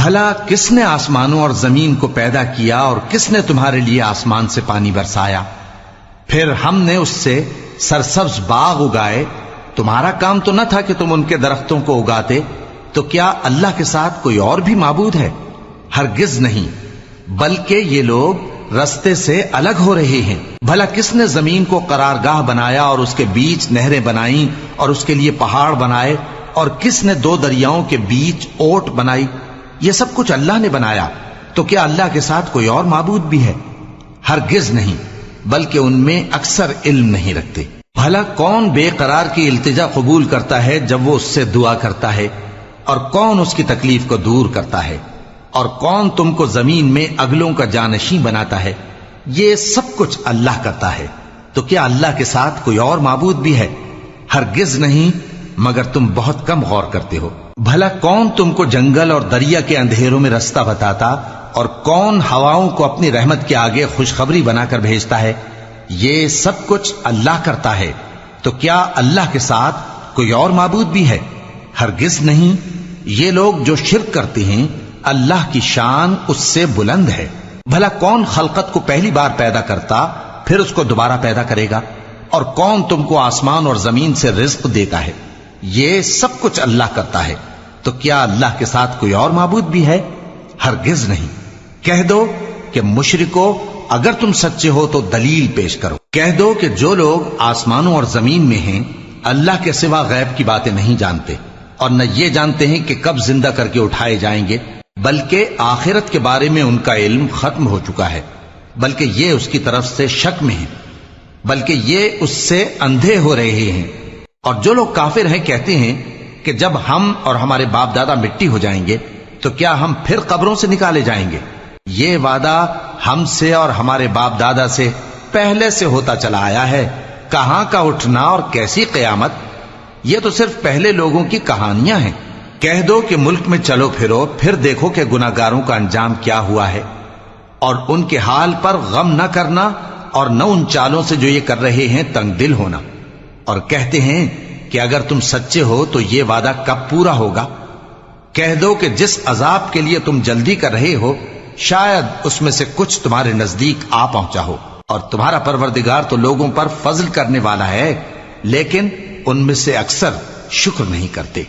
بھلا کس نے آسمانوں اور زمین کو پیدا کیا اور کس نے تمہارے لیے آسمان سے پانی برسایا؟ پھر ہم نے اس سے سرسبز باغ اگائے، تمہارا کام تو نہ تھا کہ تم ان کے درختوں کو اگاتے؟ تو کیا اللہ کے ساتھ کوئی اور بھی معبود ہے؟ ہرگز نہیں، بلکہ یہ لوگ رستے سے الگ ہو رہے ہیں۔ بھلا کس نے زمین کو قرارگاہ بنایا اور اس کے بیچ نہریں بنائیں اور اس کے لیے پہاڑ بنائے، اور کس نے دو دریاؤں کے بیچ اوٹ بنائی؟ یہ سب کچھ اللہ نے بنایا۔ تو کیا اللہ کے ساتھ کوئی اور معبود بھی ہے؟ ہرگز نہیں، بلکہ ان میں اکثر علم نہیں رکھتے۔ بھلا کون بے قرار کی التجا قبول کرتا ہے جب وہ اس سے دعا کرتا ہے، اور کون اس کی تکلیف کو دور کرتا ہے، اور کون تم کو زمین میں اگلوں کا جانشین بناتا ہے؟ یہ سب کچھ اللہ کرتا ہے۔ تو کیا اللہ کے ساتھ کوئی اور معبود بھی ہے؟ ہرگز نہیں، مگر تم بہت کم غور کرتے ہو۔ بھلا کون تم کو جنگل اور دریا کے اندھیروں میں رستہ بتاتا، اور کون ہواؤں کو اپنی رحمت کے آگے خوشخبری بنا کر بھیجتا ہے؟ یہ سب کچھ اللہ کرتا ہے۔ تو کیا اللہ کے ساتھ کوئی اور معبود بھی ہے؟ ہرگز نہیں۔ یہ لوگ جو شرک کرتے ہیں، اللہ کی شان اس سے بلند ہے۔ بھلا کون خلقت کو پہلی بار پیدا کرتا پھر اس کو دوبارہ پیدا کرے گا؟ اور کون تم کو آسمان اور زمین سے رزق دیتا ہے؟ یہ سب کچھ اللہ کرتا ہے۔ تو کیا اللہ کے ساتھ کوئی اور معبود بھی ہے؟ ہرگز نہیں۔ کہہ دو کہ مشرکو، اگر تم سچے ہو تو دلیل پیش کرو۔ کہہ دو کہ جو لوگ آسمانوں اور زمین میں ہیں اللہ کے سوا غیب کی باتیں نہیں جانتے، اور نہ یہ جانتے ہیں کہ کب زندہ کر کے اٹھائے جائیں گے، بلکہ آخرت کے بارے میں ان کا علم ختم ہو چکا ہے، بلکہ یہ اس کی طرف سے شک میں ہیں، بلکہ یہ اس سے اندھے ہو رہے ہیں۔ اور جو لوگ کافر ہیں کہتے ہیں کہ جب ہم اور ہمارے باپ دادا مٹی ہو جائیں گے تو کیا ہم پھر قبروں سے نکالے جائیں گے؟ یہ وعدہ ہم سے اور ہمارے باپ دادا سے پہلے سے ہوتا چلا آیا ہے، کہاں کا اٹھنا اور کیسی قیامت؟ یہ تو صرف پہلے لوگوں کی کہانیاں ہیں۔ کہہ دو کہ ملک میں چلو پھرو، پھر دیکھو کہ گناہگاروں کا انجام کیا ہوا ہے، اور ان کے حال پر غم نہ کرنا، اور نہ ان چالوں سے جو یہ کر رہے ہیں تنگ دل ہونا۔ اور کہتے ہیں کہ اگر تم سچے ہو تو یہ وعدہ کب پورا ہوگا؟ کہہ دو کہ جس عذاب کے لیے تم جلدی کر رہے ہو شاید اس میں سے کچھ تمہارے نزدیک آ پہنچا ہو، اور تمہارا پروردگار تو لوگوں پر فضل کرنے والا ہے، لیکن ان میں سے اکثر شکر نہیں کرتے۔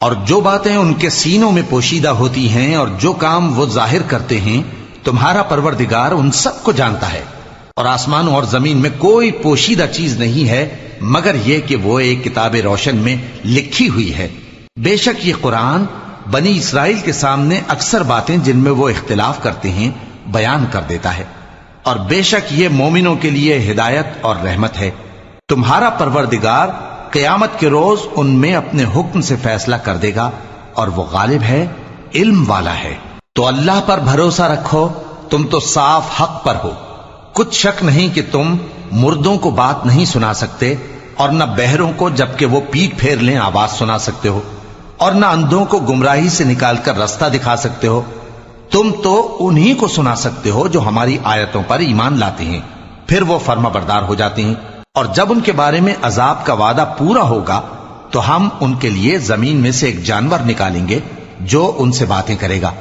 اور جو باتیں ان کے سینوں میں پوشیدہ ہوتی ہیں اور جو کام وہ ظاہر کرتے ہیں، تمہارا پروردگار ان سب کو جانتا ہے۔ اور آسمانوں اور زمین میں کوئی پوشیدہ چیز نہیں ہے مگر یہ کہ وہ ایک کتاب روشن میں لکھی ہوئی ہے۔ بے شک یہ قرآن بنی اسرائیل کے سامنے اکثر باتیں جن میں وہ اختلاف کرتے ہیں بیان کر دیتا ہے، اور بے شک یہ مومنوں کے لیے ہدایت اور رحمت ہے۔ تمہارا پروردگار قیامت کے روز ان میں اپنے حکم سے فیصلہ کر دے گا، اور وہ غالب ہے، علم والا ہے۔ تو اللہ پر بھروسہ رکھو، تم تو صاف حق پر ہو۔ کچھ شک نہیں کہ تم مردوں کو بات نہیں سنا سکتے، اور نہ بہروں کو جبکہ وہ پیٹ پھیر لیں آواز سنا سکتے ہو، اور نہ اندھوں کو گمراہی سے نکال کر رستہ دکھا سکتے ہو۔ تم تو انہی کو سنا سکتے ہو جو ہماری آیتوں پر ایمان لاتے ہیں، پھر وہ فرما بردار ہو جاتے ہیں۔ اور جب ان کے بارے میں عذاب کا وعدہ پورا ہوگا تو ہم ان کے لیے زمین میں سے ایک جانور نکالیں گے جو ان سے باتیں کرے گا۔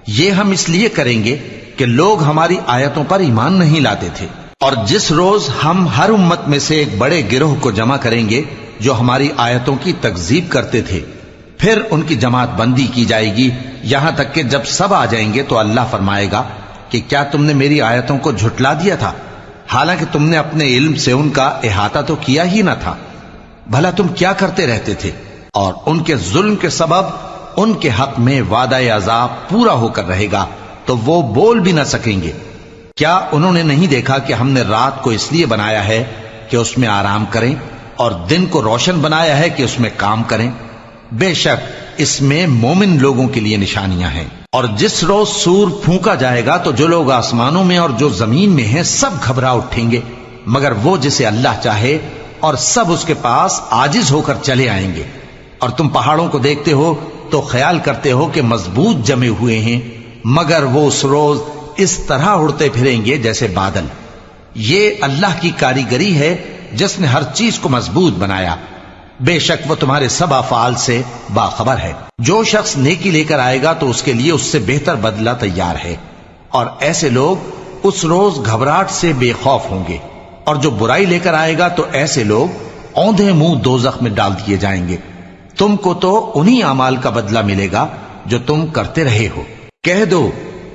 یہ ہم اس لیے کریں گے کہ لوگ ہماری آیتوں پر ایمان نہیں لاتے تھے۔ اور جس روز ہم ہر امت میں سے ایک بڑے گروہ کو جمع کریں گے جو ہماری آیتوں کی تکذیب کرتے تھے، پھر ان کی جماعت بندی کی جائے گی، یہاں تک کہ جب سب آ جائیں گے تو اللہ فرمائے گا کہ کیا تم نے میری آیتوں کو جھٹلا دیا تھا، حالانکہ تم نے اپنے علم سے ان کا احاطہ تو کیا ہی نہ تھا؟ بھلا تم کیا کرتے رہتے تھے؟ اور ان کے ظلم کے سبب ان کے حق میں وعدہ عذاب پورا ہو کر رہے گا تو وہ بول بھی نہ سکیں گے۔ کیا انہوں نے نہیں دیکھا کہ ہم نے رات کو اس لیے بنایا ہے کہ اس میں آرام کریں، اور دن کو روشن بنایا ہے کہ اس میں کام کریں؟ بے شک اس میں مومن لوگوں کے لیے نشانیاں ہیں۔ اور جس روز سور پھونکا جائے گا تو جو لوگ آسمانوں میں اور جو زمین میں ہیں سب گھبرا اٹھیں گے، مگر وہ جسے اللہ چاہے، اور سب اس کے پاس عاجز ہو کر چلے آئیں گے۔ اور تم پہاڑوں کو دیکھتے ہو تو خیال کرتے ہو کہ مضبوط جمے ہوئے ہیں، مگر وہ اس روز اس طرح اڑتے پھریں گے جیسے بادل۔ یہ اللہ کی کاریگری ہے جس نے ہر چیز کو مضبوط بنایا۔ بے شک وہ تمہارے سب افعال سے باخبر ہے۔ جو شخص نیکی لے کر آئے گا تو اس کے لیے اس سے بہتر بدلہ تیار ہے، اور ایسے لوگ اس روز گھبراہٹ سے بے خوف ہوں گے، اور جو برائی لے کر آئے گا تو ایسے لوگ اوندھے منہ دوزخ میں ڈال دیے جائیں گے۔ تم کو تو انہی اعمال کا بدلہ ملے گا جو تم کرتے رہے ہو۔ کہہ دو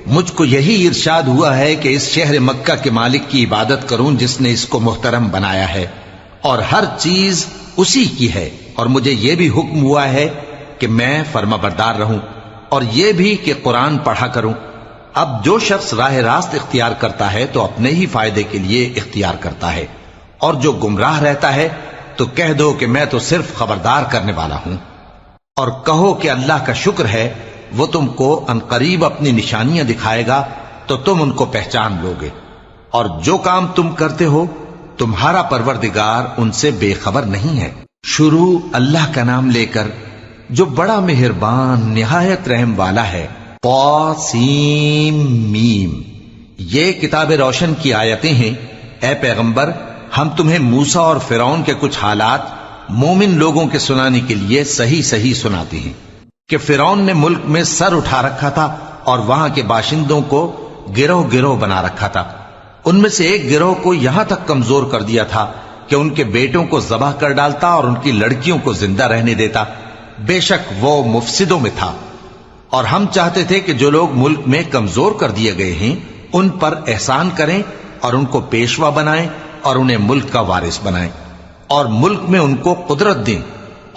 مجھ کو یہی ارشاد ہوا ہے کہ اس شہر مکہ کے مالک کی عبادت کروں جس نے اس کو محترم بنایا ہے، اور ہر چیز اسی کی ہے، اور مجھے یہ بھی حکم ہوا ہے کہ میں فرما بردار رہوں، اور یہ بھی کہ قرآن پڑھا کروں۔ اب جو شخص راہ راست اختیار کرتا ہے تو اپنے ہی فائدے کے لیے اختیار کرتا ہے، اور جو گمراہ رہتا ہے تو کہہ دو کہ میں تو صرف خبردار کرنے والا ہوں۔ اور کہو کہ اللہ کا شکر ہے وہ تم کو عنقریب اپنی نشانیاں دکھائے گا تو تم ان کو پہچان لو گے، اور جو کام تم کرتے ہو تمہارا پروردگار ان سے بے خبر نہیں ہے۔ شروع اللہ کا نام لے کر جو بڑا مہربان نہایت رحم والا ہے۔ طاسیم میم، یہ کتاب روشن کی آیتیں ہیں۔ اے پیغمبر، ہم تمہیں موسیٰ اور فرعون کے کچھ حالات مومن لوگوں کے سنانے کے لیے صحیح صحیح سناتے ہیں کہ فرعون نے ملک میں سر اٹھا رکھا تھا اور وہاں کے باشندوں کو گروہ گروہ بنا رکھا تھا۔ ان میں سے ایک گروہ کو یہاں تک کمزور کر دیا تھا کہ ان کے بیٹوں کو ذبح کر ڈالتا اور ان کی لڑکیوں کو زندہ رہنے دیتا۔ بے شک وہ مفسدوں میں تھا، اور ہم چاہتے تھے کہ جو لوگ ملک میں کمزور کر دیے گئے ہیں ان پر احسان کریں اور ان کو پیشوا بنائیں اور انہیں ملک کا وارث بنائیں، اور ملک میں ان کو قدرت دیں،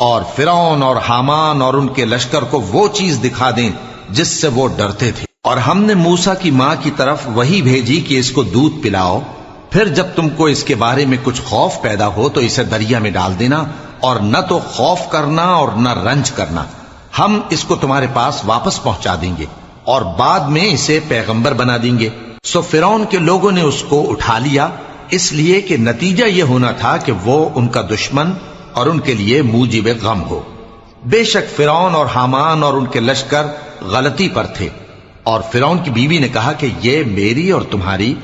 اور فرعون اور حامان اور ان کے لشکر کو وہ چیز دکھا دیں جس سے وہ ڈرتے تھے۔ اور ہم نے موسیٰ کی ماں کی طرف وہی بھیجی کہ اس کو دودھ پلاؤ، پھر جب تم کو اس کے بارے میں کچھ خوف پیدا ہو تو اسے دریا میں ڈال دینا، اور نہ تو خوف کرنا اور نہ رنج کرنا، ہم اس کو تمہارے پاس واپس پہنچا دیں گے اور بعد میں اسے پیغمبر بنا دیں گے۔ سو فرعون کے لوگوں نے اس کو اٹھا لیا، اس لیے کہ نتیجہ یہ ہونا تھا کہ وہ ان کا دشمن اور ان کے لیے موجب غم ہو۔ بے شک فرعون اور حامان اور ان کے لشکر غلطی پر تھے، اور فرعون کی بیوی نے کہا کہ یہ میری اور تمہاری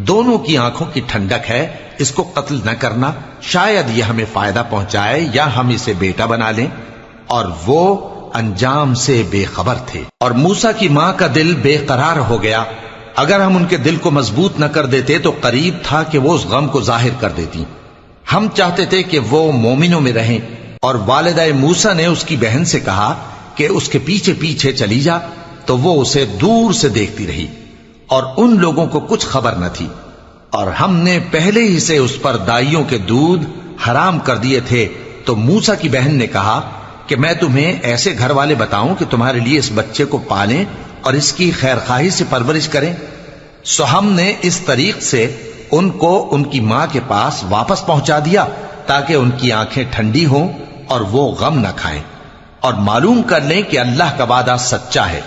دونوں کی آنکھوں کی ٹھنڈک ہے، اس کو قتل نہ کرنا، شاید یہ ہمیں فائدہ پہنچائے یا ہم اسے بیٹا بنا لیں، اور وہ انجام سے بے خبر تھے۔ اور موسیٰ کی ماں کا دل بے قرار ہو گیا، اگر ہم ان کے دل کو مضبوط نہ کر دیتے تو قریب تھا کہ وہ اس غم کو ظاہر کر دیتی۔ ہم چاہتے تھے کہ وہ مومنوں میں رہیں، اور والدہ موسیٰ نے اس کی بہن سے کہا کہ اس کے پیچھے پیچھے چلی جا، تو وہ اسے دور سے دیکھتی رہی، اور ان لوگوں کو کچھ خبر نہ تھی، اور ہم نے پہلے ہی سے اس پر دائیوں کے دودھ حرام کر دیے تھے۔ تو موسیٰ کی بہن نے کہا کہ میں تمہیں ایسے گھر والے بتاؤں کہ تمہارے لیے اس بچے کو پالیں اور اس کی خیر خواہی سے پرورش کریں۔ سو ہم نے اس طریق سے ان کو ان کی ماں کے پاس واپس پہنچا دیا تاکہ ان کی آنکھیں ٹھنڈی ہوں اور وہ غم نہ کھائیں، اور معلوم کر لیں کہ اللہ کا وعدہ سچا ہے،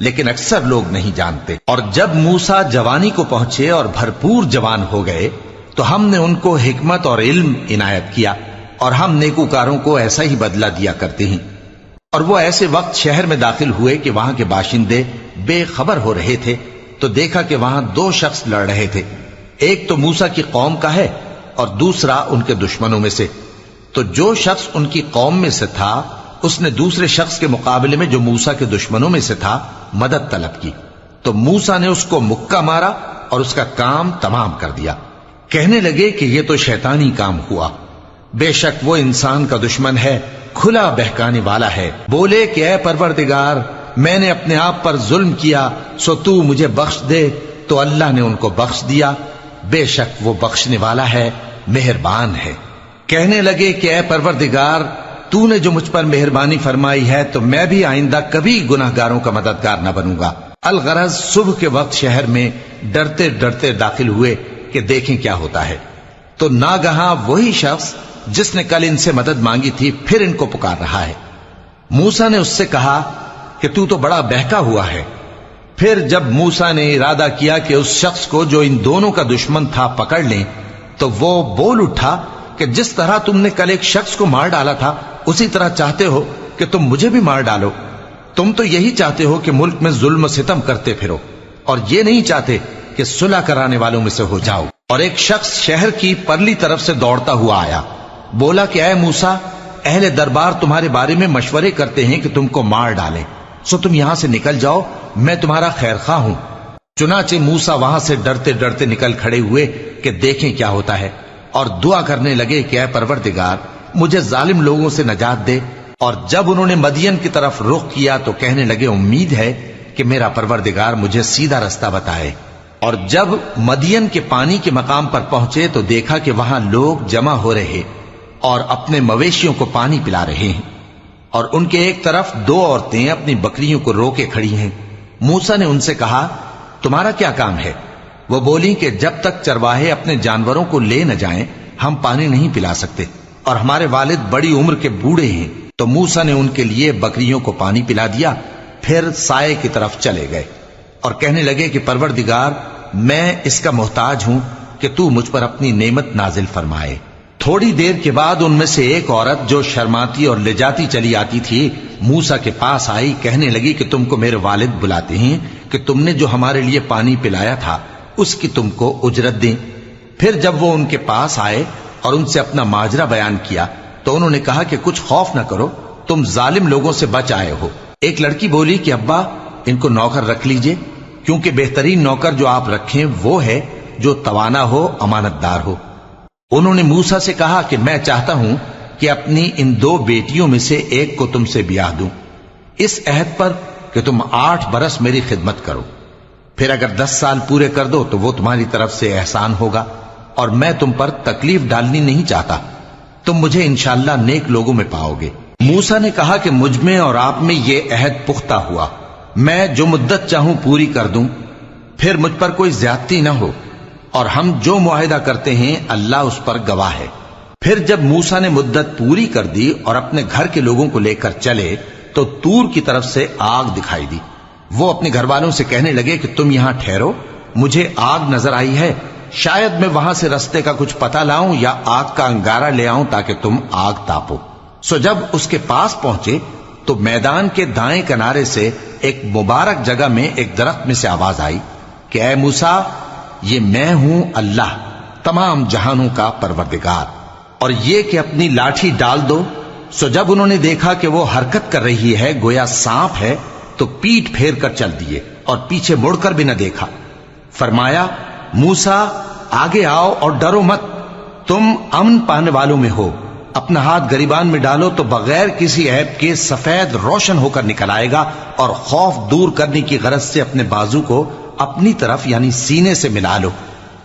لیکن اکثر لوگ نہیں جانتے۔ اور جب موسیٰ جوانی کو پہنچے اور بھرپور جوان ہو گئے تو ہم نے ان کو حکمت اور علم عنایت کیا، اور ہم نیکوکاروں کو ایسا ہی بدلہ دیا کرتے ہیں۔ اور وہ ایسے وقت شہر میں داخل ہوئے کہ وہاں کے باشندے بے خبر ہو رہے تھے، تو دیکھا کہ وہاں دو شخص لڑ رہے تھے، ایک تو موسیٰ کی قوم کا ہے اور دوسرا ان کے دشمنوں میں سے۔ تو جو شخص ان کی قوم میں سے تھا اس نے دوسرے شخص کے مقابلے میں جو موسیٰ کے دشمنوں میں سے تھا مدد طلب کی، تو موسیٰ نے اس کو مکہ مارا اور اس کا کام تمام کر دیا۔ کہنے لگے کہ یہ تو شیطانی کام ہوا، بے شک وہ انسان کا دشمن ہے، کھلا بہکانے والا ہے۔ بولے کہ اے پروردگار، میں نے اپنے آپ پر ظلم کیا، سو تو مجھے بخش دے، تو اللہ نے ان کو بخش دیا، بے شک وہ بخشنے والا ہے، مہربان ہے۔ کہنے لگے کہ اے پروردگار، تو نے جو مجھ پر مہربانی فرمائی ہے تو میں بھی آئندہ کبھی گناہ گاروں کا مددگار نہ بنوں گا۔ الغرض صبح کے وقت شہر میں ڈرتے ڈرتے داخل ہوئے کہ دیکھیں کیا ہوتا ہے، تو ناگہاں وہی شخص جس نے کل ان سے مدد مانگی تھی پھر ان کو پکار رہا ہے۔ موسیٰ نے اس سے کہا کہ تو بڑا بہکا ہوا ہے۔ پھر جب موسیٰ نے ارادہ کیا کہ اس شخص کو جو ان دونوں کا دشمن تھا پکڑ لیں، تو وہ بول اٹھا کہ جس طرح تم نے کل ایک شخص کو مار ڈالا تھا اسی طرح چاہتے ہو کہ تم مجھے بھی مار ڈالو۔ تم تو یہی چاہتے ہو کہ ملک میں ظلم و ستم کرتے پھرو، اور یہ نہیں چاہتے کہ صلح کرانے والوں میں سے ہو جاؤ۔ اور ایک شخص شہر کی پرلی طرف سے دوڑتا ہوا آیا، بولا کہ اے موسیٰ، اہل دربار تمہارے بارے میں مشورے کرتے ہیں کہ تم کو مار ڈالیں، سو تم یہاں سے نکل جاؤ، میں تمہارا خیر خواہ ہوں۔ چنانچہ موسیٰ وہاں سے ڈرتے ڈرتے نکل کھڑے ہوئے کہ دیکھیں کیا ہوتا ہے، اور دعا کرنے لگے کہ اے پروردگار مجھے ظالم لوگوں سے نجات دے۔ اور جب انہوں نے مدین کی طرف رخ کیا تو کہنے لگے امید ہے کہ میرا پروردگار مجھے سیدھا رستہ بتائے۔ اور جب مدین کے پانی کے مقام پر پہنچے تو دیکھا کہ وہاں لوگ جمع ہو رہے اور اپنے مویشیوں کو پانی پلا رہے ہیں، اور ان کے ایک طرف دو عورتیں اپنی بکریوں کو روکے کھڑی ہیں۔ موسیٰ نے ان سے کہا تمہارا کیا کام ہے؟ وہ بولی کہ جب تک چرواہے اپنے جانوروں کو لے نہ جائیں ہم پانی نہیں پلا سکتے، اور ہمارے والد بڑی عمر کے بوڑھے ہیں۔ تو موسیٰ نے ان کے لیے بکریوں کو پانی پلا دیا، پھر سائے کی طرف چلے گئے اور کہنے لگے کہ پروردگار میں اس کا محتاج ہوں کہ تو مجھ پر اپنی نعمت نازل فرمائے۔ تھوڑی دیر کے بعد ان میں سے ایک عورت جو شرماتی اور لجاتی چلی آتی تھی موسیٰ کے پاس آئی، کہنے لگی کہ تم کو میرے والد بلاتے ہیں کہ تم نے جو ہمارے لیے پانی پلایا تھا اس کی تم کو اجرت دیں۔ پھر جب وہ ان کے پاس آئے اور ان سے اپنا ماجرا بیان کیا تو انہوں نے کہا کہ کچھ خوف نہ کرو، تم ظالم لوگوں سے بچ آئے ہو۔ ایک لڑکی بولی کہ ابا ان کو نوکر رکھ لیجئے، کیونکہ بہترین نوکر جو آپ رکھیں وہ ہے جو توانا ہو، امانت دار ہو۔ انہوں نے موسیٰ سے کہا کہ میں چاہتا ہوں کہ اپنی ان دو بیٹیوں میں سے ایک کو تم سے بیاہ دوں، اس عہد پر کہ تم 8 برس میری خدمت کرو، پھر اگر 10 سال پورے کر دو تو وہ تمہاری طرف سے احسان ہوگا، اور میں تم پر تکلیف ڈالنی نہیں چاہتا، تم مجھے انشاءاللہ نیک لوگوں میں پاؤ گے۔ موسیٰ نے کہا کہ مجھ میں اور آپ میں یہ عہد پختہ ہوا، میں جو مدت چاہوں پوری کر دوں، پھر مجھ پر کوئی زیادتی نہ ہو، اور ہم جو معاہدہ کرتے ہیں اللہ اس پر گواہ ہے۔ پھر جب موسیٰ نے مدت پوری کر دی اور اپنے گھر کے لوگوں کو لے کر چلے تو طور کی طرف سے آگ دکھائی دی۔ وہ اپنے گھر والوں سے کہنے لگے کہ تم یہاں ٹھہرو، مجھے آگ نظر آئی ہے، شاید میں وہاں سے رستے کا کچھ پتہ لاؤں یا آگ کا انگارہ لے آؤں تاکہ تم آگ تاپو۔ سو جب اس کے پاس پہنچے تو میدان کے دائیں کنارے سے ایک مبارک جگہ میں ایک درخت میں سے آواز آئی کہ اے موسیٰ یہ میں ہوں اللہ تمام جہانوں کا پروردگار، اور یہ کہ اپنی لاٹھی ڈال دو۔ سو جب انہوں نے دیکھا کہ وہ حرکت کر رہی ہے گویا سانپ ہے تو پیٹ پھیر کر چل دیے اور پیچھے مڑ کر بھی نہ دیکھا۔ فرمایا موسیٰ آگے آؤ اور ڈرو مت، تم امن پانے والوں میں ہو، اپنا ہاتھ گریبان میں ڈالو تو بغیر کسی عیب کے سفید روشن ہو کر نکل آئے گا، اور خوف دور کرنے کی غرض سے اپنے بازو کو اپنی طرف یعنی سینے سے ملا لو۔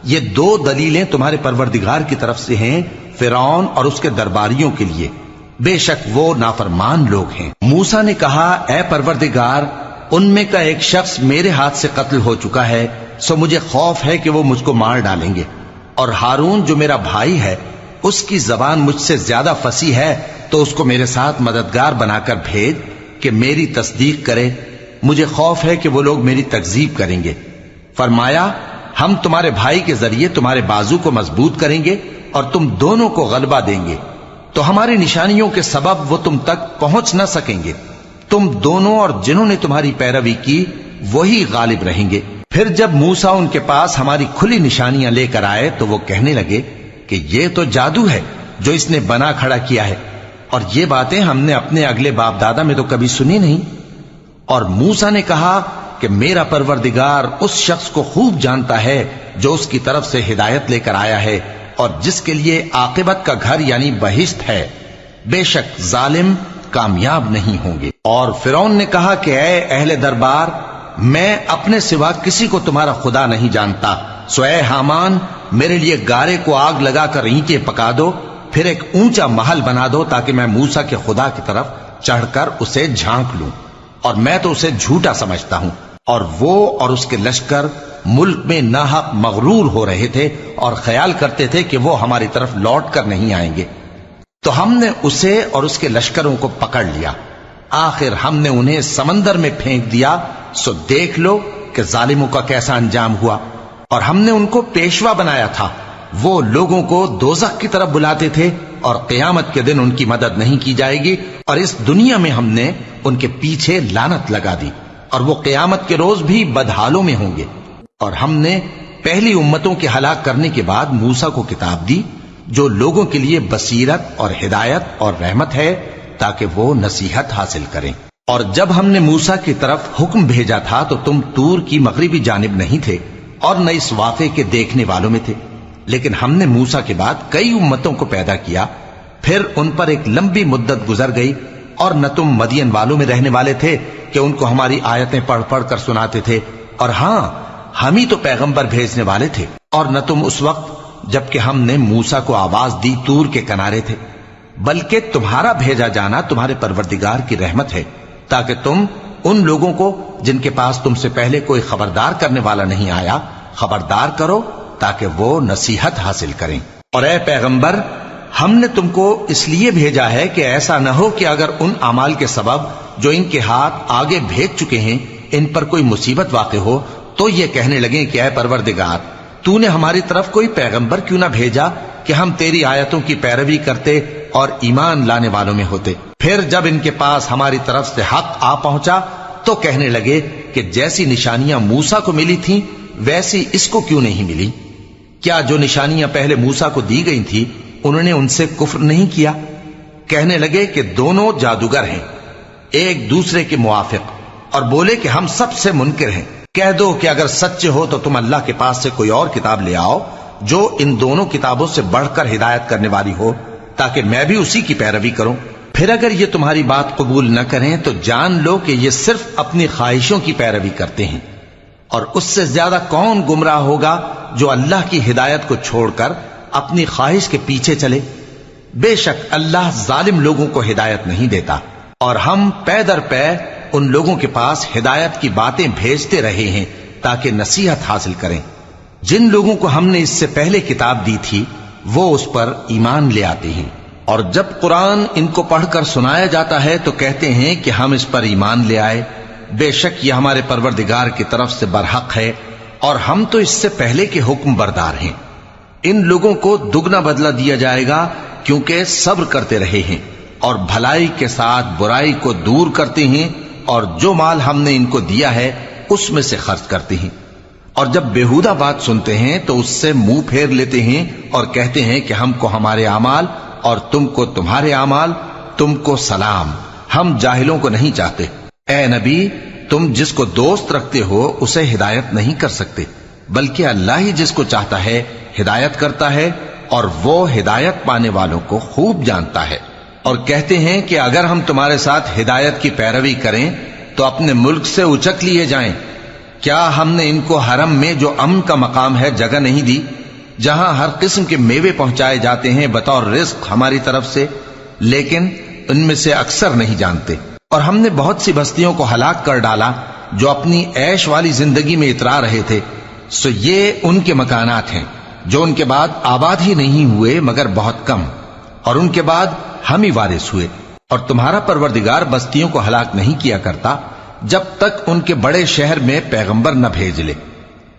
یہ 2 دلیلیں تمہارے پروردگار کی طرف سے ہیں فرعون اور اس کے درباریوں کے لیے، بے شک وہ نافرمان لوگ ہیں۔ موسیٰ نے کہا اے پروردگار ان میں کا ایک شخص میرے ہاتھ سے قتل ہو چکا ہے، سو مجھے خوف ہے کہ وہ مجھ کو مار ڈالیں گے، اور ہارون جو میرا بھائی ہے اس کی زبان مجھ سے زیادہ فصیح ہے، تو اس کو میرے ساتھ مددگار بنا کر بھیج کہ میری تصدیق کرے، مجھے خوف ہے کہ وہ لوگ میری تکذیب کریں گے۔ فرمایا ہم تمہارے بھائی کے ذریعے تمہارے بازو کو مضبوط کریں گے اور تم دونوں کو غلبہ دیں گے، تو ہماری نشانیوں کے سبب وہ تم تک پہنچ نہ سکیں گے، تم دونوں اور جنہوں نے تمہاری پیروی کی وہی غالب رہیں گے۔ پھر جب موسیٰ ان کے پاس ہماری کھلی نشانیاں لے کر آئے تو وہ کہنے لگے کہ یہ تو جادو ہے جو اس نے بنا کھڑا کیا ہے، اور یہ باتیں ہم نے اپنے اگلے باپ دادا میں تو کبھی سنی نہیں۔ اور موسیٰ نے کہا کہ میرا پروردگار اس شخص کو خوب جانتا ہے جو اس کی طرف سے ہدایت لے کر آیا ہے اور جس کے لیے عاقبت کا گھر یعنی بہشت ہے، بے شک ظالم کامیاب نہیں ہوں گے۔ اور فرعون نے کہا کہ اے اہل دربار میں اپنے سوا کسی کو تمہارا خدا نہیں جانتا، سو اے حامان میرے لیے گارے کو آگ لگا کر اینٹیں پکا دو، پھر ایک اونچا محل بنا دو تاکہ میں موسیٰ کے خدا کی طرف چڑھ کر اسے جھانک لوں، اور میں تو اسے جھوٹا سمجھتا ہوں۔ اور وہ اور اس کے لشکر ملک میں ناحق مغرور ہو رہے تھے اور خیال کرتے تھے کہ وہ ہماری طرف لوٹ کر نہیں آئیں گے، تو ہم نے اسے اور اس کے لشکروں کو پکڑ لیا، آخر ہم نے انہیں سمندر میں پھینک دیا، سو دیکھ لو کہ ظالموں کا کیسا انجام ہوا۔ اور ہم نے ان کو پیشوا بنایا تھا، وہ لوگوں کو دوزخ کی طرف بلاتے تھے، اور قیامت کے دن ان کی مدد نہیں کی جائے گی، اور اس دنیا میں ہم نے ان کے پیچھے لعنت لگا دی، اور وہ قیامت کے روز بھی بدحالوں میں ہوں گے۔ اور ہم نے پہلی امتوں کے ہلاک کرنے کے بعد موسیٰ کو کتاب دی، جو لوگوں کے لیے بصیرت اور ہدایت اور رحمت ہے تاکہ وہ نصیحت حاصل کریں۔ اور جب ہم نے موسیٰ کی طرف حکم بھیجا تھا تو تم طور کی مغربی جانب نہیں تھے اور نہ اس واقعے کے دیکھنے والوں میں تھے، لیکن ہم نے موسیٰ کے بعد کئی امتوں کو پیدا کیا، پھر ان پر ایک لمبی مدت گزر گئی، اور نہ تم مدین والوں میں رہنے والے تھے کہ ان کو ہماری آیتیں پڑھ پڑھ کر سناتے تھے، اور ہاں ہم ہی تو پیغمبر بھیجنے والے تھے، اور نہ تم اس وقت جبکہ ہم نے موسیٰ کو آواز دی طور کے کنارے تھے، بلکہ تمہارا بھیجا جانا تمہارے پروردگار کی رحمت ہے تاکہ تم ان لوگوں کو جن کے پاس تم سے پہلے کوئی خبردار کرنے والا نہیں آیا خبردار کرو تاکہ وہ نصیحت حاصل کریں۔ اور اے پیغمبر، ہم نے تم کو اس لیے بھیجا ہے کہ ایسا نہ ہو کہ اگر ان اعمال کے سبب جو ان کے ہاتھ آگے بھیج چکے ہیں ان پر کوئی مصیبت واقع ہو تو یہ کہنے لگیں کہ اے پروردگار، تو نے ہماری طرف کوئی پیغمبر کیوں نہ بھیجا کہ ہم تیری آیتوں کی پیروی کرتے اور ایمان لانے والوں میں ہوتے۔ پھر جب ان کے پاس ہماری طرف سے حق آ پہنچا تو کہنے لگے کہ جیسی نشانیاں موسیٰ کو ملی تھیں ویسی اس کو کیوں نہیں ملی؟ کیا جو نشانیاں پہلے موسیٰ کو دی گئی تھی انہوں نے ان سے کفر نہیں کیا؟ کہنے لگے کہ دونوں جادوگر ہیں ایک دوسرے کے موافق، اور بولے کہ ہم سب سے منکر ہیں۔ کہہ دو کہ اگر سچے ہو تو تم اللہ کے پاس سے کوئی اور کتاب لے آؤ جو ان دونوں کتابوں سے بڑھ کر ہدایت کرنے والی ہو تاکہ میں بھی اسی کی پیروی کروں۔ پھر اگر یہ تمہاری بات قبول نہ کریں تو جان لو کہ یہ صرف اپنی خواہشوں کی پیروی کرتے ہیں، اور اس سے زیادہ کون گمراہ ہوگا جو اللہ کی ہدایت کو چھوڑ کر اپنی خواہش کے پیچھے چلے۔ بے شک اللہ ظالم لوگوں کو ہدایت نہیں دیتا، اور ہم پے در پے ان لوگوں کے پاس ہدایت کی باتیں بھیجتے رہے ہیں تاکہ نصیحت حاصل کریں۔ جن لوگوں کو ہم نے اس سے پہلے کتاب دی تھی وہ اس پر ایمان لے آتے ہیں، اور جب قرآن ان کو پڑھ کر سنایا جاتا ہے تو کہتے ہیں کہ ہم اس پر ایمان لے آئے، بے شک یہ ہمارے پروردگار کی طرف سے برحق ہے اور ہم تو اس سے پہلے کے حکم بردار ہیں۔ ان لوگوں کو دگنا بدلہ دیا جائے گا کیونکہ صبر کرتے رہے ہیں اور بھلائی کے ساتھ برائی کو دور کرتے ہیں، اور جو مال ہم نے ان کو دیا ہے اس میں سے خرچ کرتے ہیں، اور جب بےہودہ بات سنتے ہیں تو اس سے منہ پھیر لیتے ہیں اور کہتے ہیں کہ ہم کو ہمارے اعمال اور تم کو تمہارے اعمال، تم کو سلام، ہم جاہلوں کو نہیں چاہتے۔ اے نبی، تم جس کو دوست رکھتے ہو اسے ہدایت نہیں کر سکتے، بلکہ اللہ ہی جس کو چاہتا ہے ہدایت کرتا ہے، اور وہ ہدایت پانے والوں کو خوب جانتا ہے۔ اور کہتے ہیں کہ اگر ہم تمہارے ساتھ ہدایت کی پیروی کریں تو اپنے ملک سے اچک لیے جائیں۔ کیا ہم نے ان کو حرم میں جو امن کا مقام ہے جگہ نہیں دی، جہاں ہر قسم کے میوے پہنچائے جاتے ہیں بطور رزق ہماری طرف سے؟ لیکن ان میں سے اکثر نہیں جانتے۔ اور ہم نے بہت سی بستیوں کو ہلاک کر ڈالا جو اپنی عیش والی زندگی میں اترا رہے تھے، سو یہ ان کے مکانات ہیں جو ان کے بعد آباد ہی نہیں ہوئے مگر بہت کم، اور ان کے بعد ہم ہی وارث ہوئے۔ اور تمہارا پروردگار بستیوں کو ہلاک نہیں کیا کرتا جب تک ان کے بڑے شہر میں پیغمبر نہ بھیج لے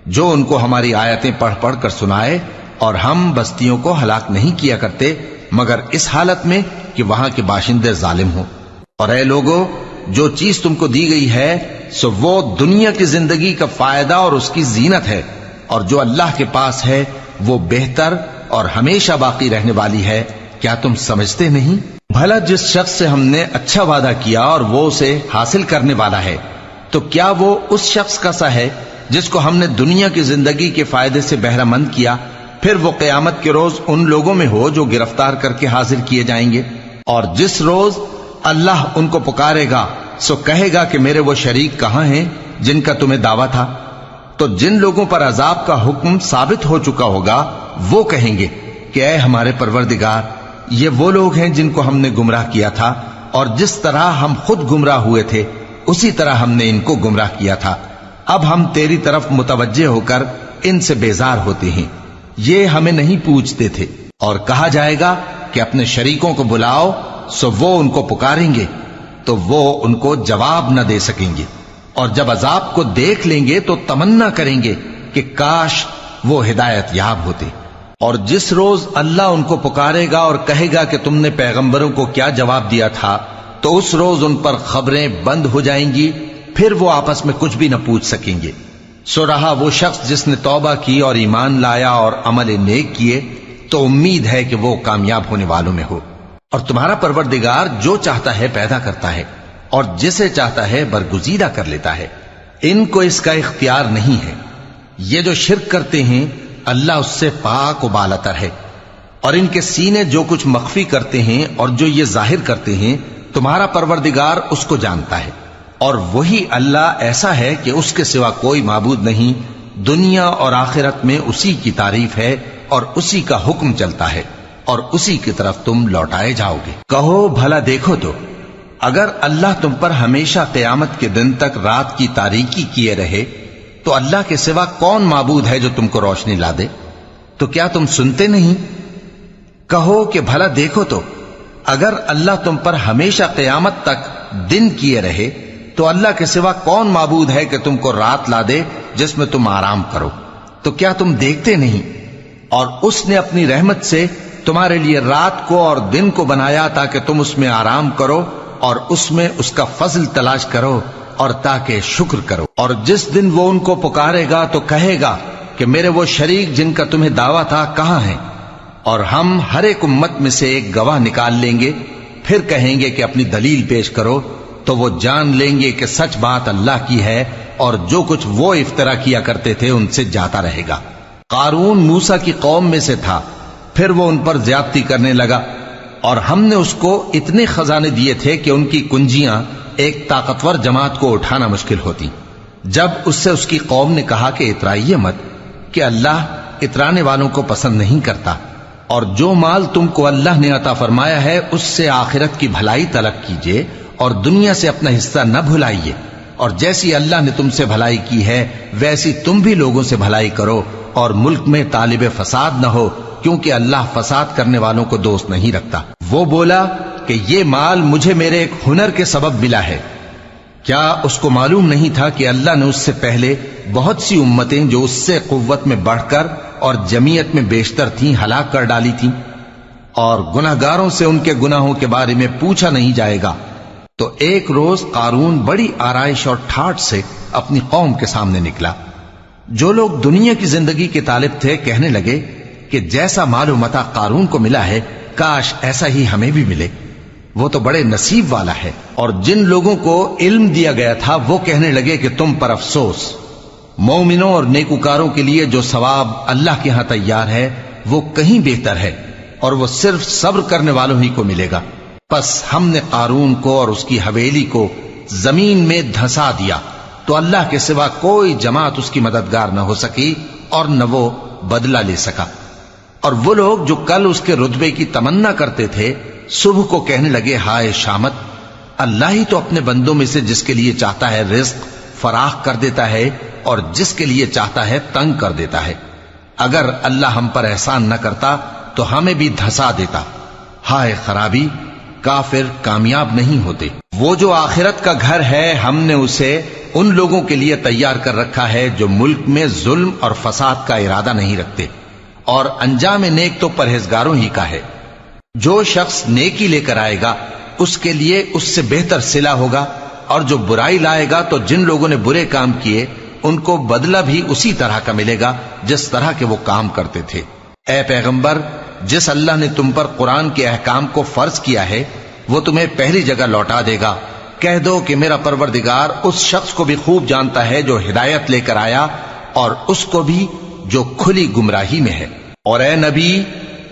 جو ان کو ہماری آیتیں پڑھ پڑھ کر سنائے، اور ہم بستیوں کو ہلاک نہیں کیا کرتے مگر اس حالت میں کہ وہاں کے باشندے ظالم ہوں۔ اور اے لوگو، جو چیز تم کو دی گئی ہے سو وہ دنیا کی زندگی کا فائدہ اور اس کی زینت ہے، اور جو اللہ کے پاس ہے وہ بہتر اور ہمیشہ باقی رہنے والی ہے۔ کیا تم سمجھتے نہیں؟ بھلا جس شخص سے ہم نے اچھا وعدہ کیا اور وہ اسے حاصل کرنے والا ہے تو کیا وہ اس شخص کا سا ہے جس کو ہم نے دنیا کی زندگی کے فائدے سے بہرہ مند کیا، پھر وہ قیامت کے روز ان لوگوں میں ہو جو گرفتار کر کے حاضر کیے جائیں گے؟ اور جس روز اللہ ان کو پکارے گا سو کہے گا کہ میرے وہ شریک کہاں ہیں جن کا تمہیں دعویٰ تھا؟ تو جن لوگوں پر عذاب کا حکم ثابت ہو چکا ہوگا وہ کہیں گے کہ اے ہمارے پروردگار، یہ وہ لوگ ہیں جن کو ہم نے گمراہ کیا تھا، اور جس طرح ہم خود گمراہ ہوئے تھے اسی طرح ہم نے ان کو گمراہ کیا تھا۔ اب ہم تیری طرف متوجہ ہو کر ان سے بیزار ہوتے ہیں، یہ ہمیں نہیں پوچھتے تھے۔ اور کہا جائے گا کہ اپنے شریکوں کو بلاؤ، سو وہ ان کو پکاریں گے تو وہ ان کو جواب نہ دے سکیں گے، اور جب عذاب کو دیکھ لیں گے تو تمنا کریں گے کہ کاش وہ ہدایت یاب ہوتے۔ اور جس روز اللہ ان کو پکارے گا اور کہے گا کہ تم نے پیغمبروں کو کیا جواب دیا تھا، تو اس روز ان پر خبریں بند ہو جائیں گی، پھر وہ آپس میں کچھ بھی نہ پوچھ سکیں گے۔ سو رہا وہ شخص جس نے توبہ کی اور ایمان لایا اور عمل نیک کیے، تو امید ہے کہ وہ کامیاب ہونے والوں میں ہو۔ اور تمہارا پروردگار جو چاہتا ہے پیدا کرتا ہے اور جسے چاہتا ہے برگزیدہ کر لیتا ہے، ان کو اس کا اختیار نہیں ہے۔ یہ جو شرک کرتے ہیں اللہ اس سے پاک و بالاتر ہے، اور ان کے سینے جو کچھ مخفی کرتے ہیں اور جو یہ ظاہر کرتے ہیں تمہارا پروردگار اس کو جانتا ہے۔ اور وہی اللہ ایسا ہے کہ اس کے سوا کوئی معبود نہیں، دنیا اور آخرت میں اسی کی تعریف ہے اور اسی کا حکم چلتا ہے اور اسی کی طرف تم لوٹائے جاؤ گے۔ کہو بھلا دیکھو تو اگر اللہ تم پر ہمیشہ قیامت کے دن تک رات کی تاریکی کیے رہے تو اللہ کے سوا کون معبود ہے جو تم کو روشنی لا دے؟ تو کیا تم سنتے نہیں؟ کہو کہ بھلا دیکھو تو اگر اللہ تم پر ہمیشہ قیامت تک دن کیے رہے تو اللہ کے سوا کون معبود ہے کہ تم کو رات لا دے جس میں تم آرام کرو؟ تو کیا تم دیکھتے نہیں؟ اور اس نے اپنی رحمت سے تمہارے لیے رات کو اور دن کو بنایا تاکہ تم اس میں آرام کرو اور اس میں اس کا فضل تلاش کرو اور تاکہ شکر کرو۔ اور جس دن وہ ان کو پکارے گا تو کہے گا کہ میرے وہ شریک جن کا تمہیں دعویٰ تھا کہاں ہیں؟ اور ہم ہر ایک امت میں سے ایک گواہ نکال لیں گے، پھر کہیں گے کہ اپنی دلیل پیش کرو، تو وہ جان لیں گے کہ سچ بات اللہ کی ہے اور جو کچھ وہ افترا کیا کرتے تھے ان سے جاتا رہے گا۔ قارون موسیٰ کی قوم میں سے تھا، پھر وہ ان پر زیادتی کرنے لگا، اور ہم نے اس کو اتنے خزانے دیے تھے کہ ان کی کنجیاں ایک طاقتور جماعت کو اٹھانا مشکل ہوتی۔ جب اس سے اس کی قوم نے کہا کہ اترائیے مت، کہ اللہ اترانے والوں کو پسند نہیں کرتا، اور جو مال تم کو اللہ نے عطا فرمایا ہے اس سے آخرت کی بھلائی طلب کیجیے اور دنیا سے اپنا حصہ نہ بھلائیے، اور جیسی اللہ نے تم سے بھلائی کی ہے ویسی تم بھی لوگوں سے بھلائی کرو، اور ملک میں طالب فساد نہ ہو، کیونکہ اللہ فساد کرنے والوں کو دوست نہیں رکھتا۔ وہ بولا کہ یہ مال مجھے میرے ایک ہنر کے سبب ملا ہے۔ کیا اس کو معلوم نہیں تھا کہ اللہ نے اس سے پہلے بہت سی امتیں جو اس سے قوت میں بڑھ کر اور جمعیت میں بیشتر تھیں ہلاک کر ڈالی تھیں، اور گناہگاروں سے ان کے گناہوں کے بارے میں پوچھا نہیں جائے گا؟ تو ایک روز قارون بڑی آرائش اور ٹھاٹ سے اپنی قوم کے سامنے نکلا۔ جو لوگ دنیا کی زندگی کے طالب تھے کہنے لگے کہ جیسا مال و متاع قارون کو ملا ہے کاش ایسا ہی ہمیں بھی ملے، وہ تو بڑے نصیب والا ہے۔ اور جن لوگوں کو علم دیا گیا تھا وہ کہنے لگے کہ تم پر افسوس، مومنوں اور نیکوکاروں کے لیے جو ثواب اللہ کے ہاں تیار ہے وہ کہیں بہتر ہے، اور وہ صرف صبر کرنے والوں ہی کو ملے گا۔ پس ہم نے قارون کو اور اس کی حویلی کو زمین میں دھسا دیا تو اللہ کے سوا کوئی جماعت اس کی مددگار نہ ہو سکی اور نہ وہ بدلہ لے سکا۔ اور وہ لوگ جو کل اس کے رتبے کی تمنا کرتے تھے صبح کو کہنے لگے ہائے شامت، اللہ ہی تو اپنے بندوں میں سے جس کے لیے چاہتا ہے رزق فراخ کر دیتا ہے اور جس کے لیے چاہتا ہے تنگ کر دیتا ہے۔ اگر اللہ ہم پر احسان نہ کرتا تو ہمیں بھی دھسا دیتا۔ ہائے خرابی، کافر کامیاب نہیں ہوتے۔ وہ جو آخرت کا گھر ہے ہم نے اسے ان لوگوں کے لیے تیار کر رکھا ہے جو ملک میں ظلم اور فساد کا ارادہ نہیں رکھتے، اور انجام نیک تو پرہیزگاروں ہی کا ہے۔ جو شخص نیکی لے کر آئے گا اس کے لیے اس سے بہتر صلہ ہوگا، اور جو برائی لائے گا تو جن لوگوں نے برے کام کیے ان کو بدلہ بھی اسی طرح کا ملے گا جس طرح کے وہ کام کرتے تھے۔ اے پیغمبر، جس اللہ نے تم پر قرآن کے احکام کو فرض کیا ہے وہ تمہیں پہلی جگہ لوٹا دے گا۔ کہہ دو کہ میرا پروردگار اس شخص کو بھی خوب جانتا ہے جو ہدایت لے کر آیا اور اس کو بھی جو کھلی گمراہی میں ہے۔ اور اے نبی،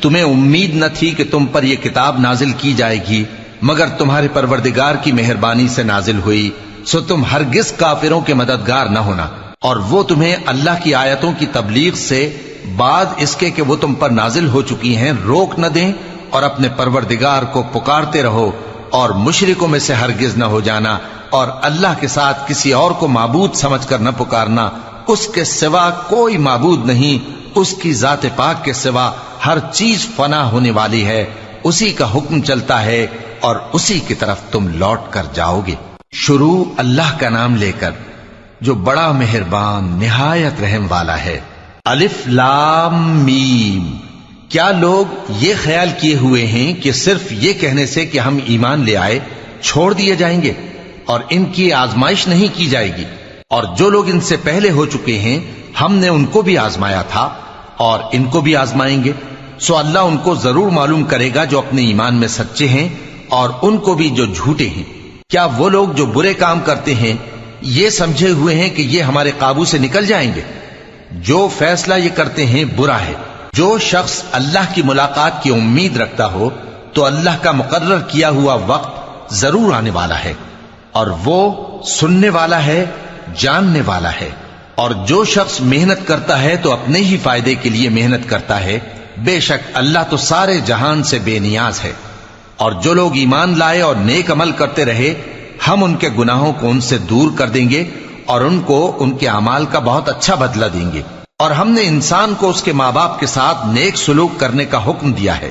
تمہیں امید نہ تھی کہ تم پر یہ کتاب نازل کی جائے گی مگر تمہارے پروردگار کی مہربانی سے نازل ہوئی، سو تم ہرگز کافروں کے مددگار نہ ہونا، اور وہ تمہیں اللہ کی آیتوں کی تبلیغ سے بعد اس کے کہ وہ تم پر نازل ہو چکی ہیں روک نہ دیں، اور اپنے پروردگار کو پکارتے رہو اور مشرکوں میں سے ہرگز نہ ہو جانا، اور اللہ کے ساتھ کسی اور کو معبود سمجھ کر نہ پکارنا، اس کے سوا کوئی معبود نہیں، اس کی ذات پاک کے سوا ہر چیز فنا ہونے والی ہے، اسی کا حکم چلتا ہے اور اسی کی طرف تم لوٹ کر جاؤ گے۔ شروع اللہ کا نام لے کر جو بڑا مہربان نہایت رحم والا ہے۔ الف لام میم۔ کیا لوگ یہ خیال کیے ہوئے ہیں کہ صرف یہ کہنے سے کہ ہم ایمان لے آئے چھوڑ دیے جائیں گے اور ان کی آزمائش نہیں کی جائے گی؟ اور جو لوگ ان سے پہلے ہو چکے ہیں ہم نے ان کو بھی آزمایا تھا اور ان کو بھی آزمائیں گے، سو اللہ ان کو ضرور معلوم کرے گا جو اپنے ایمان میں سچے ہیں اور ان کو بھی جو جھوٹے ہیں۔ کیا وہ لوگ جو برے کام کرتے ہیں یہ سمجھے ہوئے ہیں کہ یہ ہمارے قابو سے نکل جائیں گے؟ جو فیصلہ یہ کرتے ہیں برا ہے۔ جو شخص اللہ کی ملاقات کی امید رکھتا ہو تو اللہ کا مقرر کیا ہوا وقت ضرور آنے والا ہے، اور وہ سننے والا ہے، جاننے والا ہے۔ اور جو شخص محنت کرتا ہے تو اپنے ہی فائدے کے لیے محنت کرتا ہے، بے شک اللہ تو سارے جہان سے بے نیاز ہے۔ اور جو لوگ ایمان لائے اور نیک عمل کرتے رہے، ہم ان کے گناہوں کو ان سے دور کر دیں گے اور ان کو ان کے اعمال کا بہت اچھا بدلہ دیں گے۔ اور ہم نے انسان کو اس کے ماں باپ کے ساتھ نیک سلوک کرنے کا حکم دیا ہے۔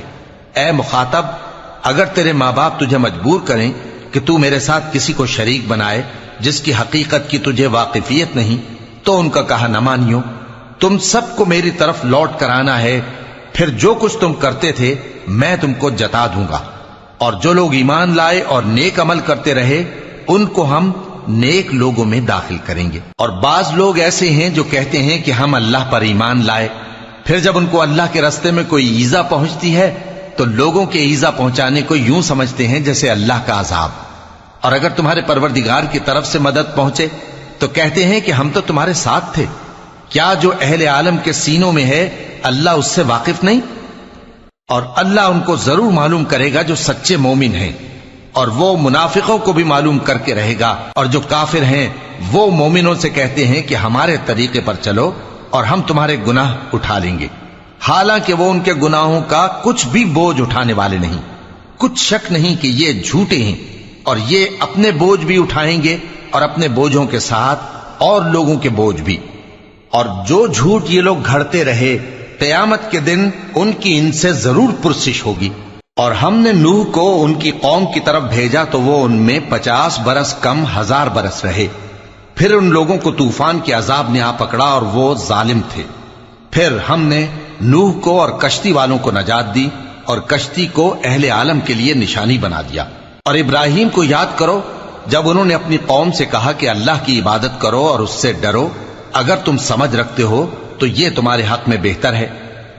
اے مخاطب، اگر تیرے ماں باپ تجھے مجبور کریں کہ تو میرے ساتھ کسی کو شریک بنائے جس کی حقیقت کی تجھے واقفیت نہیں، تو ان کا کہا نہ مانیو۔ تم سب کو میری طرف لوٹ کر آنا ہے، پھر جو کچھ تم کرتے تھے میں تم کو جتا دوں گا۔ اور جو لوگ ایمان لائے اور نیک عمل کرتے رہے ان کو ہم نیک لوگوں میں داخل کریں گے۔ اور بعض لوگ ایسے ہیں جو کہتے ہیں کہ ہم اللہ پر ایمان لائے، پھر جب ان کو اللہ کے راستے میں کوئی ایذا پہنچتی ہے تو لوگوں کے ایذا پہنچانے کو یوں سمجھتے ہیں جیسے اللہ کا عذاب۔ اور اگر تمہارے پروردگار کی طرف سے مدد پہنچے تو کہتے ہیں کہ ہم تو تمہارے ساتھ تھے۔ کیا جو اہل عالم کے سینوں میں ہے اللہ اس سے واقف نہیں؟ اور اللہ ان کو ضرور معلوم کرے گا جو سچے مومن ہیں، اور وہ منافقوں کو بھی معلوم کر کے رہے گا۔ اور جو کافر ہیں وہ مومنوں سے کہتے ہیں کہ ہمارے طریقے پر چلو اور ہم تمہارے گناہ اٹھا لیں گے، حالانکہ وہ ان کے گناہوں کا کچھ بھی بوجھ اٹھانے والے نہیں۔ کچھ شک نہیں کہ یہ جھوٹے ہیں، اور یہ اپنے بوجھ بھی اٹھائیں گے اور اپنے بوجھوں کے ساتھ اور لوگوں کے بوجھ بھی۔ اور جو جھوٹ یہ لوگ گھڑتے رہے قیامت کے دن ان کی ان سے ضرور پرسش ہوگی۔ اور ہم نے نوح کو ان کی قوم کی طرف بھیجا تو وہ ان میں 50 برس کم 1000 برس رہے۔ پھر ان لوگوں کو طوفان کے عذاب نے آ پکڑا اور وہ ظالم تھے۔ پھر ہم نے نوح کو اور کشتی والوں کو نجات دی اور کشتی کو اہل عالم کے لیے نشانی بنا دیا۔ اور ابراہیم کو یاد کرو جب انہوں نے اپنی قوم سے کہا کہ اللہ کی عبادت کرو اور اس سے ڈرو، اگر تم سمجھ رکھتے ہو تو یہ تمہارے حق میں بہتر ہے۔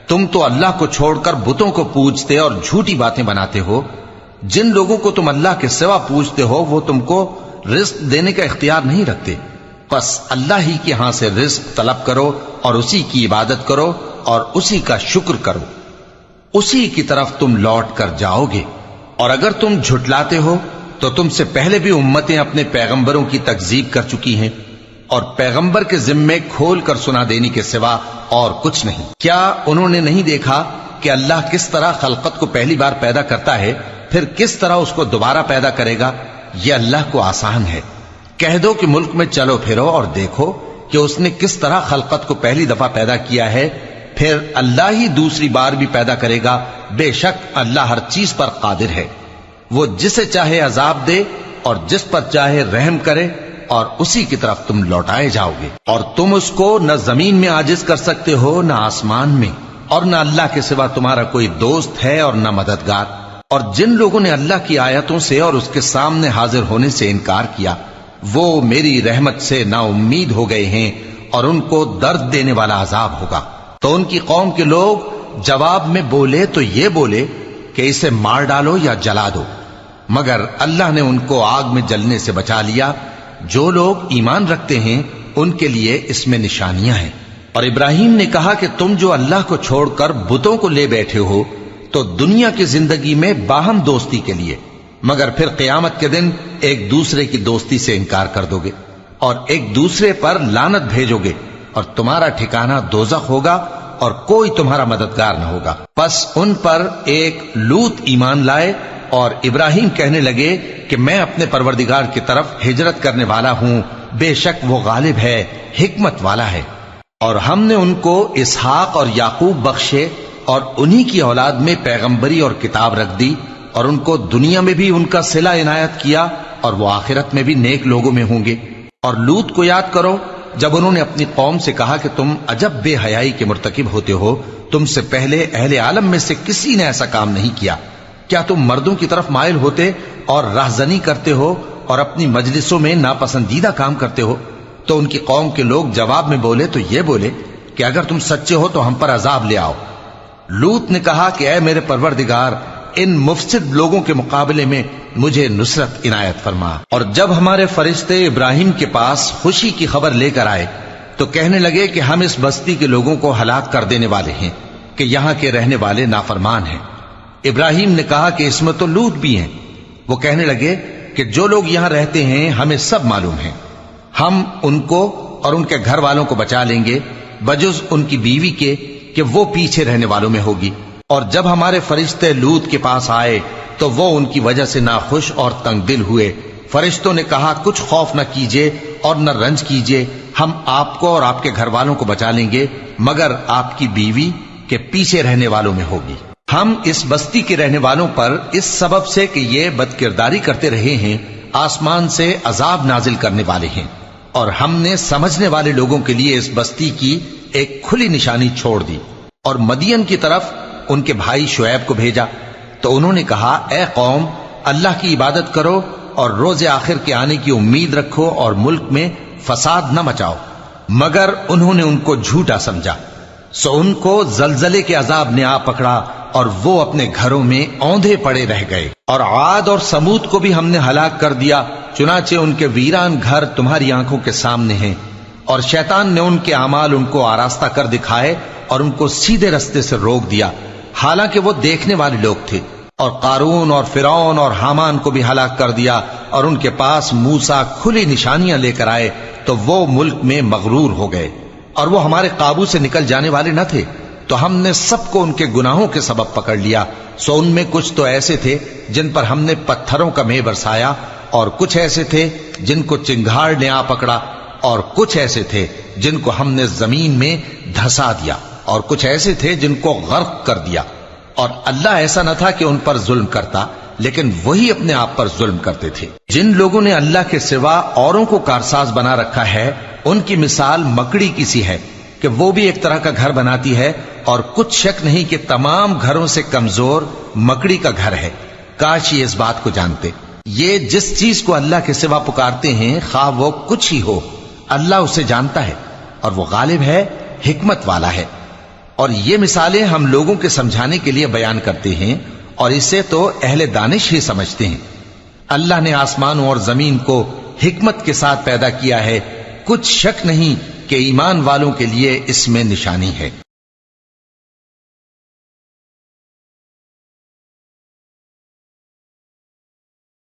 تم تو اللہ کو چھوڑ کر بتوں کو پوجتے اور جھوٹی باتیں بناتے ہو۔ جن لوگوں کو تم اللہ کے سوا پوجتے ہو وہ تم کو رزق دینے کا اختیار نہیں رکھتے، پس اللہ ہی کے ہاں سے رزق طلب کرو اور اسی کی عبادت کرو اور اسی کا شکر کرو، اسی کی طرف تم لوٹ کر جاؤ گے۔ اور اگر تم جھٹلاتے ہو تو تم سے پہلے بھی امتیں اپنے پیغمبروں کی تکذیب کر چکی ہیں، اور پیغمبر کے ذمے کھول کر سنا دینے کے سوا اور کچھ نہیں۔ کیا انہوں نے نہیں دیکھا کہ اللہ کس طرح خلقت کو پہلی بار پیدا کرتا ہے پھر کس طرح اس کو دوبارہ پیدا کرے گا؟ یہ اللہ کو آسان ہے۔ کہہ دو کہ ملک میں چلو پھرو اور دیکھو کہ اس نے کس طرح خلقت کو پہلی دفعہ پیدا کیا ہے، پھر اللہ ہی دوسری بار بھی پیدا کرے گا۔ بے شک اللہ ہر چیز پر قادر ہے۔ وہ جسے چاہے عذاب دے اور جس پر چاہے رحم کرے، اور اسی کی طرف تم لوٹائے جاؤ گے۔ اور تم اس کو نہ زمین میں عاجز کر سکتے ہو نہ آسمان میں، اور نہ اللہ کے سوا تمہارا کوئی دوست ہے اور نہ مددگار۔ اور جن لوگوں نے اللہ کی آیتوں سے اور اس کے سامنے حاضر ہونے سے انکار کیا وہ میری رحمت سے نا امید ہو گئے ہیں، اور ان کو درد دینے والا عذاب ہوگا۔ تو ان کی قوم کے لوگ جواب میں بولے تو یہ بولے کہ اسے مار ڈالو یا جلا دو، مگر اللہ نے ان کو آگ میں جلنے سے بچا لیا۔ جو لوگ ایمان رکھتے ہیں ان کے لیے اس میں نشانیاں ہیں۔ اور ابراہیم نے کہا کہ تم جو اللہ کو چھوڑ کر بتوں کو لے بیٹھے ہو تو دنیا کی زندگی میں باہم دوستی کے لیے، مگر پھر قیامت کے دن ایک دوسرے کی دوستی سے انکار کر دو گے اور ایک دوسرے پر لعنت بھیجو گے، اور تمہارا ٹھکانہ دوزخ ہوگا اور کوئی تمہارا مددگار نہ ہوگا۔ پس ان پر ایک لوط ایمان لائے اور ابراہیم کہنے لگے کہ میں اپنے پروردگار کی طرف ہجرت کرنے والا ہوں، بے شک وہ غالب ہے، حکمت والا ہے۔ اور ہم نے ان کو اسحاق اور یعقوب بخشے اور انہی کی اولاد میں پیغمبری اور کتاب رکھ دی، اور ان کو دنیا میں بھی ان کا صلہ عنایت کیا اور وہ آخرت میں بھی نیک لوگوں میں ہوں گے۔ اور لوط کو یاد کرو جب انہوں نے اپنی قوم سے کہا کہ تم عجب بے حیائی کے مرتکب ہوتے ہو، تم سے پہلے اہل عالم میں سے کسی نے ایسا کام نہیں کیا۔ کیا تم مردوں کی طرف مائل ہوتے اور راہزنی کرتے ہو اور اپنی مجلسوں میں ناپسندیدہ کام کرتے ہو؟ تو ان کی قوم کے لوگ جواب میں بولے تو یہ بولے کہ اگر تم سچے ہو تو ہم پر عذاب لے آؤ، لوط نے کہا کہ اے میرے پروردگار، ان مفسد لوگوں کے مقابلے میں مجھے نصرت عنایت فرما۔ اور جب ہمارے فرشتے ابراہیم کے پاس خوشی کی خبر لے کر آئے تو کہنے لگے کہ ہم اس بستی کے لوگوں کو ہلاک کر دینے والے ہیں کہ یہاں کے رہنے والے نافرمان ہیں۔ ابراہیم نے کہا کہ اس میں تو لوط بھی ہیں۔ وہ کہنے لگے کہ جو لوگ یہاں رہتے ہیں ہمیں سب معلوم ہیں، ہم ان کو اور ان کے گھر والوں کو بچا لیں گے بجز ان کی بیوی کے کہ وہ پیچھے رہنے والوں میں ہوگی۔ اور جب ہمارے فرشتے لوط کے پاس آئے تو وہ ان کی وجہ سے ناخوش اور تنگ دل ہوئے۔ فرشتوں نے کہا کچھ خوف نہ کیجیے اور نہ رنج کیجیے، ہم آپ کو اور آپ کے گھر والوں کو بچا لیں گے مگر آپ کی بیوی کے پیچھے رہنے والوں میں ہوگی۔ ہم اس بستی کے رہنے والوں پر اس سبب سے کہ یہ بدکرداری کرتے رہے ہیں آسمان سے عذاب نازل کرنے والے ہیں، اور ہم نے سمجھنے والے لوگوں کے لیے اس بستی کی ایک کھلی نشانی چھوڑ دی۔ اور مدین کی طرف ان کے بھائی شعیب کو بھیجا تو انہوں نے کہا اے قوم، اللہ کی عبادت کرو اور روز آخر کے آنے کی امید رکھو اور ملک میں فساد نہ مچاؤ، مگر انہوں نے ان کو جھوٹا سمجھا، سو ان کو زلزلے کے عذاب نے آ پکڑا اور وہ اپنے گھروں میں اوندھے پڑے رہ گئے۔ اور عاد اور سمود کو بھی ہم نے ہلاک کر دیا، چنانچہ ان کے ویران گھر تمہاری آنکھوں کے سامنے ہیں، اور شیطان نے ان کے اعمال ان کو آراستہ کر دکھائے اور ان کو سیدھے رستے سے روک دیا، حالانکہ وہ دیکھنے والے لوگ تھے۔ اور قارون اور فرعون اور حامان کو بھی ہلاک کر دیا، اور ان کے پاس موسیٰ کھلی نشانیاں لے کر آئے تو وہ ملک میں مغرور ہو گئے، اور وہ ہمارے قابو سے نکل جانے والے نہ تھے، تو ہم نے سب کو ان کے گناہوں کے سبب پکڑ لیا۔ سو ان میں کچھ تو ایسے تھے جن پر ہم نے پتھروں کا مے برسایا، اور کچھ ایسے تھے جن کو چنگھاڑ نے آ پکڑا، اور کچھ ایسے تھے جن کو ہم نے زمین میں دھسا دیا، اور کچھ ایسے تھے جن کو غرق کر دیا۔ اور اللہ ایسا نہ تھا کہ ان پر ظلم کرتا، لیکن وہی اپنے آپ پر ظلم کرتے تھے۔ جن لوگوں نے اللہ کے سوا اوروں کو کارساز بنا رکھا ہے، ان کی مثال مکڑی کی سی ہے کہ وہ بھی ایک طرح کا گھر بناتی ہے، اور کچھ شک نہیں کہ تمام گھروں سے کمزور مکڑی کا گھر ہے۔ کاش یہ اس بات کو جانتے۔ یہ جس چیز کو اللہ کے سوا پکارتے ہیں خواہ وہ کچھ ہی ہو، اللہ اسے جانتا ہے، اور وہ غالب ہے، حکمت والا ہے۔ اور یہ مثالیں ہم لوگوں کے سمجھانے کے لیے بیان کرتے ہیں، اور اسے تو اہل دانش ہی سمجھتے ہیں۔ اللہ نے آسمانوں اور زمین کو حکمت کے ساتھ پیدا کیا ہے، کچھ شک نہیں کہ ایمان والوں کے لیے اس میں نشانی ہے۔